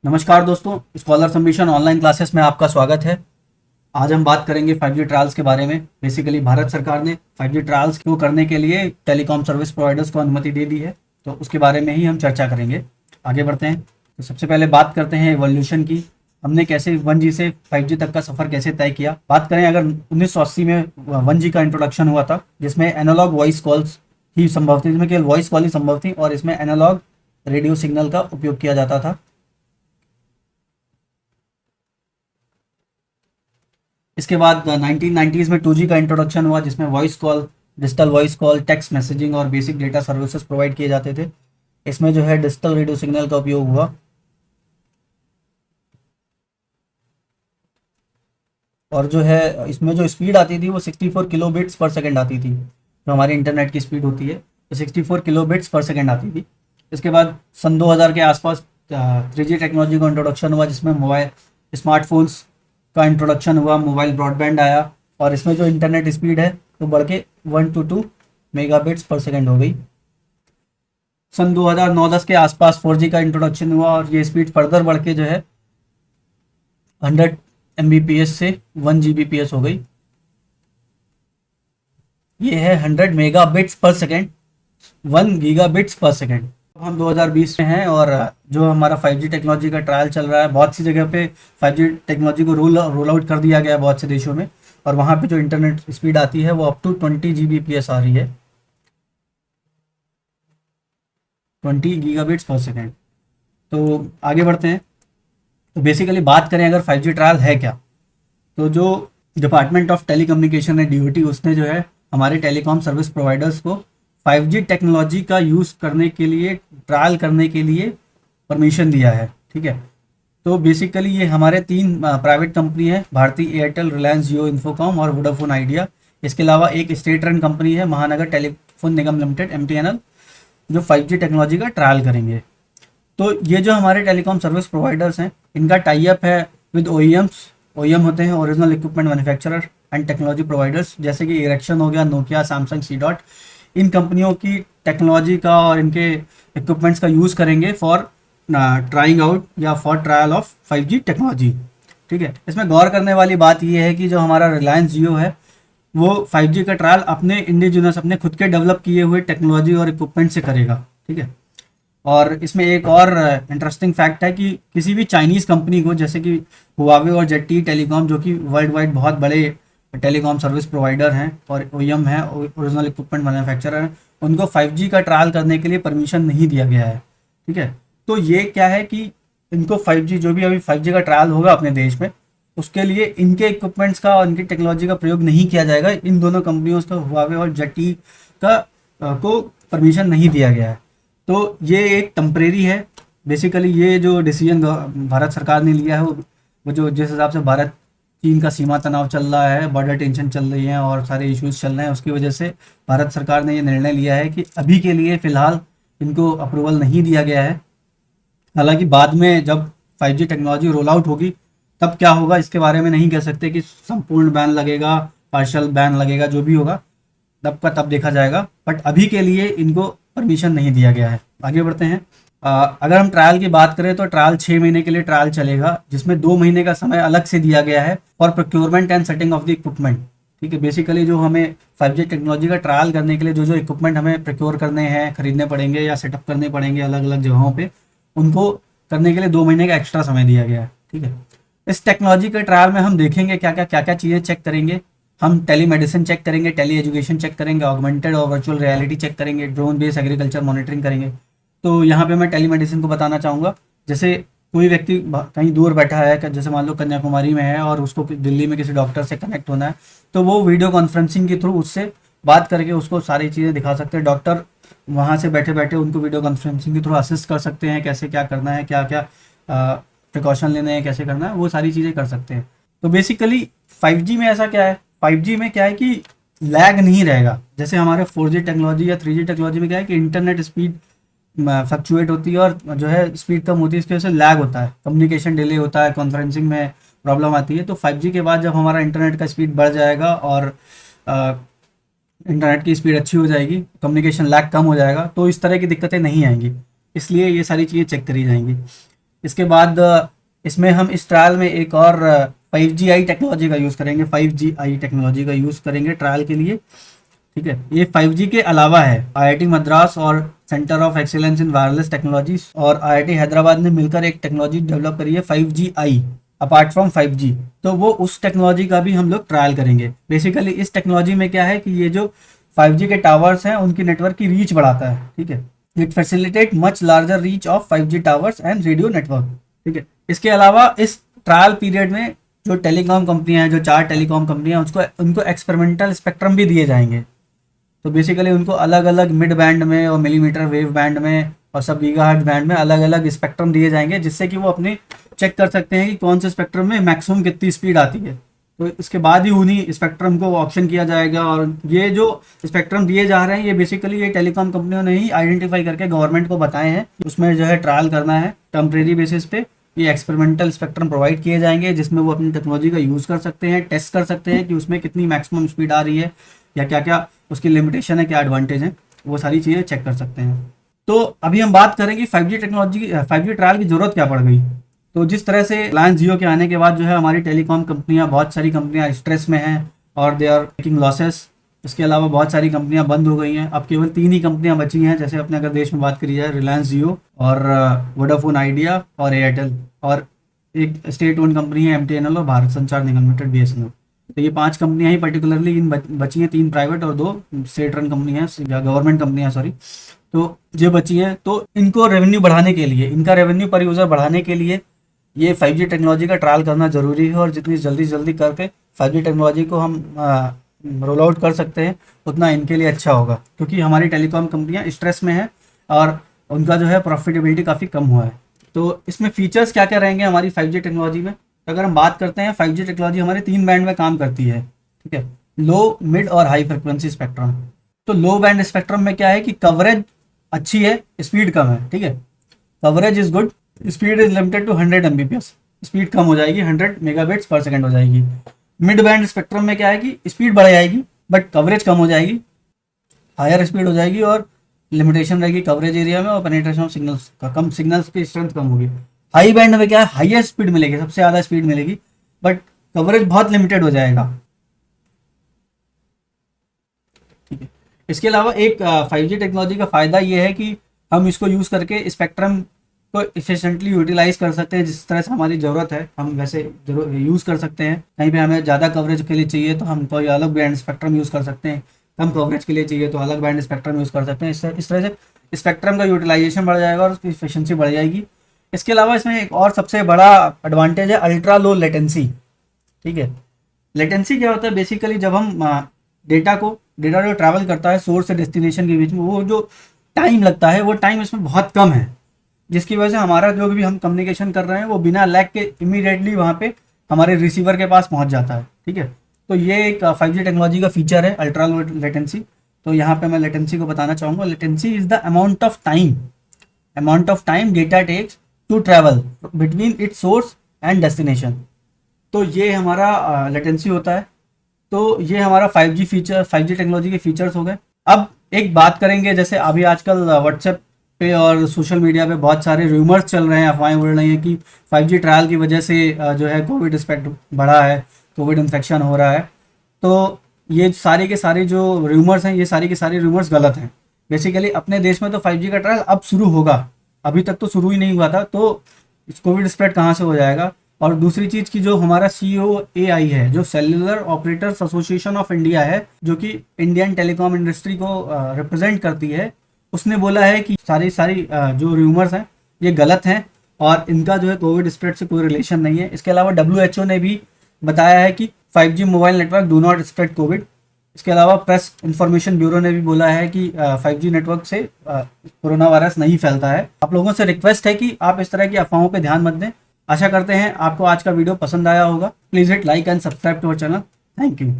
नमस्कार दोस्तों, scholar submission online classes में आपका स्वागत है। आज हम बात करेंगे 5G ट्रायल्स के बारे में। बेसिकली भारत सरकार ने 5G ट्रायल्स को करने के लिए टेलीकॉम सर्विस प्रोवाइडर्स को अनुमति दे दी है, तो उसके बारे में ही हम चर्चा करेंगे। आगे बढ़ते हैं। तो सबसे पहले बात करते हैं एवोल्यूशन की। हमने कैसे 1G से 5G तक का सफ़र कैसे तय किया। बात करें अगर 1980 में 1G का इंट्रोडक्शन हुआ था, जिसमें एनालॉग वॉइस कॉल्स ही संभव थी, जिसमें केवल वॉइस कॉल ही संभव थी और इसमें एनालॉग रेडियो सिग्नल का उपयोग किया जाता था। इसके बाद 1990s में 2G का इंट्रोडक्शन हुआ, जिसमें voice call, digital voice call, text messaging और बेसिक डेटा सर्विसेज प्रोवाइड किए जाते थे। इसमें जो है डिजिटल रेडियो सिग्नल का उपयोग हुआ और जो है इसमें जो स्पीड आती थी वो 64 किलो बिट्स पर सेकेंड आती थी। जो हमारी इंटरनेट की स्पीड होती है तो 64 किलो बिट्स पर सेकेंड आती थी। इसके बाद सन 2000 के आसपास 3G टेक्नोलॉजी का इंट्रोडक्शन हुआ, जिसमें मोबाइल स्मार्टफोन्स का इंट्रोडक्शन हुआ, मोबाइल ब्रॉडबैंड आया और इसमें जो इंटरनेट स्पीड है वो बढ़ के 1 to 2 मेगाबिट्स पर सेकेंड हो गई। सन 2009-10 के आसपास 4G का इंट्रोडक्शन हुआ और ये स्पीड फर्दर बढ़ के जो है 100 Mbps से 1 Gbps हो गई। ये है 100 मेगाबिट्स पर सेकेंड, 1 गीगाबिट्स पर सेकेंड। हम 2020 में हैं और जो हमारा 5G टेक्नोलॉजी का ट्रायल चल रहा है, बहुत सी जगह पे 5G टेक्नोलॉजी को रोल आउट कर दिया गया है बहुत से देशों में, और वहाँ पे जो इंटरनेट स्पीड आती है वो अप टू 20 Gbps आ रही है, 20 गीगाबिट्स पर सेकेंड। तो आगे बढ़ते हैं। तो बेसिकली बात करें अगर 5G ट्रायल है क्या, तो जो डिपार्टमेंट ऑफ टेलीकम्युनिकेशन है DOT, उसने जो है हमारे टेलीकॉम सर्विस प्रोवाइडर्स को 5G टेक्नोलॉजी का यूज़ करने के लिए, ट्रायल करने के लिए परमिशन दिया है। ठीक है। तो बेसिकली ये हमारे तीन प्राइवेट कंपनी है, भारती एयरटेल, रिलायंस जियो इन्फोकॉम और वोडाफोन आइडिया। इसके अलावा एक स्टेट रन कंपनी है, महानगर टेलीफोन निगम लिमिटेड MTNL, जो 5G टेक्नोलॉजी का ट्रायल करेंगे। तो ये जो हमारे टेलीकॉम सर्विस प्रोवाइडर्स हैं, इनका टाई अप है विद OEMs। OEM होते हैं original equipment manufacturer and technology providers, जैसे कि इरेक्शन हो गया, नोकिया, सैमसंग, सी डॉट। इन कंपनियों की टेक्नोलॉजी का और इनके इक्विपमेंट्स का यूज़ करेंगे फॉर ट्राइंग आउट या for trial of 5G technology. ठीक है। इसमें गौर करने वाली बात यह है कि जो हमारा रिलायंस जियो है वो 5G का ट्रायल अपने इंडिजिनस, अपने खुद के डेवलप किए हुए टेक्नोलॉजी और इक्विपमेंट से करेगा। ठीक है। और इसमें एक और इंटरेस्टिंग फैक्ट है कि किसी भी चाइनीज़ कंपनी को, जैसे कि हुआवे और ZTE टेलीकॉम, जो कि वर्ल्ड वाइड बहुत बड़े टेलीकॉम सर्विस प्रोवाइडर हैं और OEM हैं, ओरिजिनल इक्विपमेंट मैन्युफैक्चरर हैं, उनको 5G का ट्रायल करने के लिए परमिशन नहीं दिया गया है। ठीक है। तो ये क्या है कि इनको 5G, जो भी अभी 5G का ट्रायल होगा अपने देश में, उसके लिए इनके इक्विपमेंट्स का और इनकी टेक्नोलॉजी का प्रयोग नहीं किया जाएगा। इन दोनों कंपनियों का, हुआवे और ZTE का को परमिशन नहीं दिया गया है। तो ये एक टेम्परेरी है। बेसिकली ये जो डिसीजन भारत सरकार ने लिया है, वो जो जिस हिसाब से भारत चीन का सीमा तनाव चल रहा है, बॉर्डर टेंशन चल रही है और सारे इश्यूज चल रहे हैं, उसकी वजह से भारत सरकार ने ये निर्णय लिया है कि अभी के लिए फ़िलहाल इनको अप्रूवल नहीं दिया गया है। हालांकि बाद में जब 5G टेक्नोलॉजी रोल आउट होगी तब क्या होगा इसके बारे में नहीं कह सकते कि संपूर्ण बैन लगेगा, पार्शियल बैन लगेगा, जो भी होगा तब का तब देखा जाएगा। बट अभी के लिए इनको परमिशन नहीं दिया गया है। आगे बढ़ते हैं। अगर हम ट्रायल की बात करें तो ट्रायल 6 महीने के लिए ट्रायल चलेगा, जिसमें 2 महीने का समय अलग से दिया गया है for procurement and setting of the equipment. ठीक है। बेसिकली जो हमें 5G टेक्नोलॉजी का ट्रायल करने के लिए जो जो इक्विपमेंट हमें प्रोक्योर करने हैं, खरीदने पड़ेंगे या सेटअप करने पड़ेंगे अलग अलग जगहों पे, उनको करने के लिए 2 महीने का एक्स्ट्रा समय दिया गया है। ठीक है। इस टेक्नोलॉजी के ट्रायल में हम देखेंगे क्या क्या चीज़ें चेक करेंगे। हम टेली मेडिसिन चेक करेंगे, टेली एजुकेशन चेक करेंगे, ऑगमेंटेड और वर्चुअल रियलिटी चेक करेंगे, ड्रोन बेस्ड एग्रीकल्चर मॉनिटरिंग करेंगे। तो यहाँ पे मैं टेली मेडिसिन को बताना चाहूँगा। जैसे कोई व्यक्ति कहीं दूर बैठा है, जैसे मान लो कन्याकुमारी में है और उसको दिल्ली में किसी डॉक्टर से कनेक्ट होना है, तो वो वीडियो कॉन्फ्रेंसिंग के थ्रू उससे बात करके उसको सारी चीज़ें दिखा सकते हैं। डॉक्टर वहाँ से बैठे बैठे उनको वीडियो कॉन्फ्रेंसिंग के थ्रू असिस्ट कर सकते हैं, कैसे क्या करना है, क्या क्या प्रिकॉशन लेने हैं, कैसे करना है, वो सारी चीज़ें कर सकते हैं। तो बेसिकली 5G में ऐसा क्या है, 5G में क्या है कि लैग नहीं रहेगा। जैसे हमारे 4G टेक्नोलॉजी या 3G टेक्नोलॉजी में क्या है कि इंटरनेट स्पीड फ्लक्चुएट होती है और जो है स्पीड कम होती है, इसकी वजह से लैग होता है, कम्युनिकेशन डिले होता है, कॉन्फ्रेंसिंग में प्रॉब्लम आती है। तो 5G के बाद जब हमारा इंटरनेट का स्पीड बढ़ जाएगा और इंटरनेट की स्पीड अच्छी हो जाएगी, कम्युनिकेशन लैग कम हो जाएगा, तो इस तरह की दिक्कतें नहीं आएंगी। इसलिए ये सारी चीज़ें चेक करी जाएंगी। इसके बाद इसमें हम इस ट्रायल में एक और 5G टेक्नोलॉजी का यूज़ करेंगे, 5G टेक्नोलॉजी का यूज़ करेंगे ट्रायल के लिए। ठीक है, ये 5G के अलावा है। IIT मद्रास और centre of excellence in wireless technologies और IIT हैदराबाद ने मिलकर एक टेक्नोलॉजी डेवलप करी है 5G अपार्ट फ्रॉम 5G। तो वो उस टेक्नोलॉजी का भी हम लोग ट्रायल करेंगे। बेसिकली इस टेक्नोलॉजी में क्या है कि ये जो 5G के टावर्स हैं उनकी नेटवर्क की रीच बढ़ाता है। ठीक है, it facilitate much larger reach of 5G towers and radio network. ठीक है, इसके अलावा इस ट्रायल पीरियड में जो टेलीकॉम कंपनियां हैं, जो 4 टेलीकॉम कंपनियां, उनको एक्सपेरिमेंटल स्पेक्ट्रम भी दिए जाएंगे। तो बेसिकली उनको अलग अलग मिड बैंड में और मिलीमीटर वेव बैंड में और सब गीगाहर्ट्ज बैंड में अलग अलग स्पेक्ट्रम दिए जाएंगे, जिससे कि वो अपने चेक कर सकते हैं कि कौन से स्पेक्ट्रम में मैक्सिमम कितनी स्पीड आती है। तो इसके बाद ही उन्हीं स्पेक्ट्रम को ऑप्शन किया जाएगा। और ये जो स्पेक्ट्रम दिए जा रहे हैं ये बेसिकली ये टेलीकॉम कंपनियों ने ही आइडेंटिफाई करके गवर्नमेंट को बताए हैं। उसमें जो है ट्रायल करना है टेम्परेरी बेसिस पे। ये एक्सपेरिमेंटल स्पेक्ट्रम प्रोवाइड किए जाएंगे जिसमें वो अपनी टेक्नोलॉजी का यूज़ कर सकते हैं, टेस्ट कर सकते हैं कि उसमें कितनी मैक्सिमम स्पीड आ रही है या क्या क्या उसकी लिमिटेशन है, क्या एडवांटेज है, वो सारी चीज़ें चेक कर सकते हैं। तो अभी हम बात करेंगे 5G टेक्नोलॉजी 5G ट्रायल की ज़रूरत क्या पड़ गई। तो जिस तरह से रिलायंस जियो के आने के बाद जो है हमारी टेलीकॉम कंपनियां, बहुत सारी कंपनियां स्ट्रेस में हैं और दे आर मेकिंग लॉसेस। इसके अलावा बहुत सारी कंपनियां बंद हो गई हैं। अब केवल 3 ही कंपनियां बची हैं। जैसे अपने अगर देश में बात करी जाए, रिलायंस जियो और वोडाफोन आइडिया और एयरटेल, और एक स्टेट ओन कंपनी है MTNL और भारत संचार निगम लिमिटेड BSNL। तो ये 5 कंपनियां ही पर्टिकुलरली इन बची हैं, 3 प्राइवेट और 2 स्टेट रन कंपनी हैं या गवर्नमेंट कंपनियां, सॉरी। तो जो बची हैं, तो इनको रेवेन्यू बढ़ाने के लिए, इनका रेवेन्यू पर यूज़र बढ़ाने के लिए ये 5G टेक्नोलॉजी का ट्रायल करना ज़रूरी है। और जितनी जल्दी करके 5G टेक्नोलॉजी को हम रोल आउट कर सकते हैं उतना इनके लिए अच्छा होगा, क्योंकि हमारी टेलीकॉम कंपनियां स्ट्रेस में हैं और उनका जो है प्रॉफिटेबिलिटी काफ़ी कम हुआ है। तो इसमें फीचर्स क्या क्या रहेंगे हमारी 5G टेक्नोलॉजी में। तो अगर हम बात करते हैं, 5G टेक्नोलॉजी हमारे 3 बैंड में काम करती है। ठीक है, लो, मिड और हाई फ्रिक्वेंसी स्पेक्ट्रम। तो लो बैंड स्पेक्ट्रम में क्या है कि कवरेज अच्छी है, स्पीड कम है। ठीक है, coverage is good, speed is limited to 100 Mbps। Speed कम हो जाएगी, 100 मेगाबिट्स पर सेकंड हो जाएगी। मिड बैंड स्पेक्ट्रम में क्या है कि स्पीड बढ़ जाएगी बट कवरेज कम हो जाएगी, हायर स्पीड हो जाएगी और लिमिटेशन रहेगी कवरेज एरिया में और पेनिट्रेशन ऑफ सिग्नल्स का कम, सिग्नल्स की स्ट्रेंथ कम होगी। हाई बैंड में क्या है, हाईएस्ट स्पीड मिलेगी, सबसे ज़्यादा स्पीड मिलेगी बट कवरेज बहुत लिमिटेड हो जाएगा। ठीक है, इसके अलावा एक 5G टेक्नोलॉजी का फ़ायदा ये है कि हम इसको यूज़ करके स्पेक्ट्रम को इफिशेंटली यूटिलाइज कर सकते हैं। जिस तरह से हमारी ज़रूरत है हम वैसे यूज़ कर सकते हैं। कहीं पे हमें ज़्यादा कवरेज के लिए चाहिए तो हम कोई अलग बैंड स्पेक्ट्रम यूज़ कर सकते हैं, कम कवरेज के लिए चाहिए तो अलग बैंड स्पेक्ट्रम यूज़ कर सकते हैं। इस तरह से स्पेक्ट्रम का यूटिलाइजेशन बढ़ जाएगा और उसकी इफिशियंसी बढ़ जाएगी। इसके अलावा इसमें एक और सबसे बड़ा एडवांटेज है अल्ट्रा लो लेटेंसी। ठीक है, लेटेंसी क्या होता है, बेसिकली जब हम डेटा जो ट्रैवल करता है सोर्स से डेस्टिनेशन के बीच में, वो जो टाइम लगता है वो टाइम इसमें बहुत कम है, जिसकी वजह से हमारा जो भी हम कम्युनिकेशन कर रहे हैं वो बिना लैग के इमीडिएटली वहाँ पे हमारे रिसीवर के पास पहुँच जाता है। ठीक है, तो ये एक 5G टेक्नोलॉजी का फीचर है, अल्ट्रा लो लेटेंसी। तो यहाँ पे मैं लेटेंसी को बताना चाहूँगा। Latency is the amount of time data takes to travel between its source and destination. तो ये हमारा लेटेंसी होता है। तो ये हमारा 5G टेक्नोलॉजी के फीचर्स हो गए। अब एक बात करेंगे, जैसे अभी आजकल व्हाट्सएप पे और सोशल मीडिया पे बहुत सारे रूमर्स चल रहे हैं, अफवाहें उड़ रही हैं कि 5G ट्रायल की वजह से जो है कोविड स्प्रेड बढ़ा है, कोविड इन्फेक्शन हो रहा है। तो ये सारे के सारे जो रूमर्स हैं, ये सारी के सारे रूमर्स गलत हैं। बेसिकली अपने देश में तो 5G का ट्रायल अब शुरू होगा, अभी तक तो शुरू ही नहीं हुआ था, तो कोविड स्प्रेड कहाँ से हो जाएगा। और दूसरी चीज़ की जो हमारा COAI है, जो cellular operators association of India है, जो कि इंडियन टेलीकॉम इंडस्ट्री को रिप्रेजेंट करती है, उसने बोला है कि सारी जो रूमर्स हैं ये गलत हैं और इनका जो है कोविड स्प्रेड से कोई रिलेशन नहीं है। इसके अलावा WHO ने भी बताया है कि 5G mobile network do not spread Covid. इसके अलावा प्रेस इंफॉर्मेशन ब्यूरो ने भी बोला है कि 5G नेटवर्क से कोरोना वायरस नहीं फैलता है। आप लोगों से रिक्वेस्ट है कि आप इस तरह की अफवाहों पर ध्यान मत दें। आशा करते हैं आपको आज का वीडियो पसंद आया होगा। Please hit like and subscribe to our channel. Thank you.